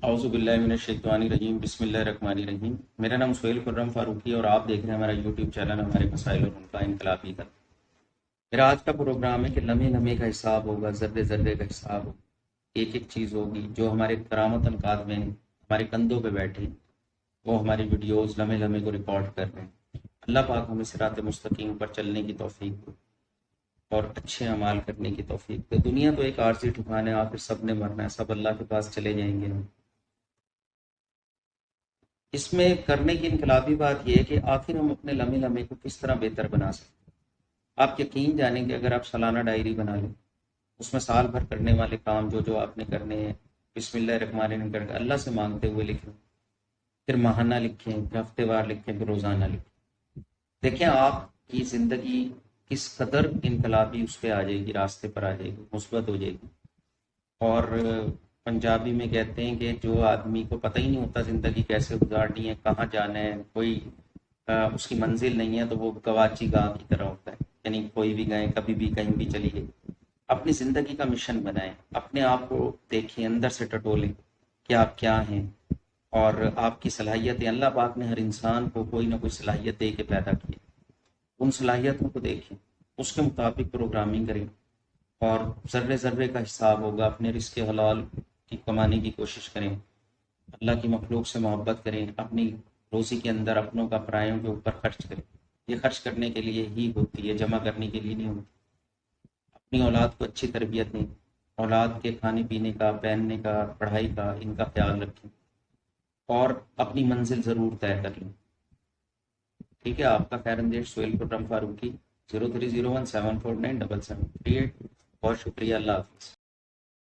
اعوذ باللہ من الشیطان الرجیم، بسم اللہ الرحمن الرحیم۔ میرا نام سہیل خرم فاروقی اور آپ دیکھ رہے ہیں ہمارا یوٹیوب چینل ہمارے مسائل اور ان کا انقلابی کا۔ میرا آج کا پروگرام ہے کہ لمحے لمحے کا حساب ہوگا، ذرے ذرے کا حساب ہوگا، ایک ایک چیز ہوگی جو ہمارے کرامت القاد میں ہمارے کندھوں پہ بیٹھے ہیں، وہ ہماری ویڈیوز لمحے لمحے کو ریکارڈ کر رہے ہیں۔ اللہ پاک ہمیں صراط مستقیم پر چلنے کی توفیق دے اور اچھے اعمال کرنے کی توفیق دے۔ دنیا تو ایک عارضی ٹھکانا ہے، آخر سب نے مرنا ہے، سب اللہ کے پاس چلے جائیں گے۔ اس میں کرنے کی انقلابی بات یہ ہے کہ آخر ہم اپنے لمحے لمحے کو کس طرح بہتر بنا سکتے ہیں۔ آپ یقین جانیں کہ اگر آپ سالانہ ڈائری بنا لیں، اس میں سال بھر کرنے والے کام جو آپ نے کرنے ہیں، بسم اللہ الرحمن الرحیم کر کے اللہ سے مانگتے ہوئے لکھیں، پھر ماہانہ لکھیں، پھر ہفتے وار لکھیں، پھر روزانہ لکھیں۔ دیکھیں آپ کی زندگی کس قدر انقلابی اس پہ آ جائے گی، راستے پر آ جائے گی، مثبت ہو جائے گی۔ اور پنجابی میں کہتے ہیں کہ جو آدمی کو پتہ ہی نہیں ہوتا زندگی کیسے گزارنی ہے، کہاں جانا ہے، کوئی اس کی منزل نہیں ہے، تو وہ گواچی گاہ کی طرح ہوتا ہے، یعنی کوئی بھی گئے، کبھی بھی کہیں بھی چلی گئی۔ اپنی زندگی کا مشن بنائیں، اپنے آپ کو دیکھیں، اندر سے ٹٹولیں کہ آپ کیا ہیں اور آپ کی صلاحیتیں۔ اللہ پاک نے ہر انسان کو کوئی نہ کوئی صلاحیت دے کے پیدا کی، ان صلاحیتوں کو دیکھیں، اس کے مطابق پروگرامنگ کریں اور ذرے ذرے کا حساب ہوگا۔ اپنے رزق حلال کی کمانے کی کوشش کریں، اللہ کی مخلوق سے محبت کریں، اپنی روزی کے اندر اپنوں کا پرایوں کے اوپر خرچ کریں۔ یہ خرچ کرنے کے لیے ہی ہوتی ہے، جمع کرنے کے لیے نہیں ہوتی۔ اپنی اولاد کو اچھی تربیت دیں، اولاد کے کھانے پینے کا، پہننے کا، پڑھائی کا، ان کا خیال رکھیں اور اپنی منزل ضرور طے کر لیں۔ ٹھیک ہے، آپ کا خیر اندیش سہیل خرم فاروقی، 030174977738۔ بہت شکریہ، اللہ حافظ۔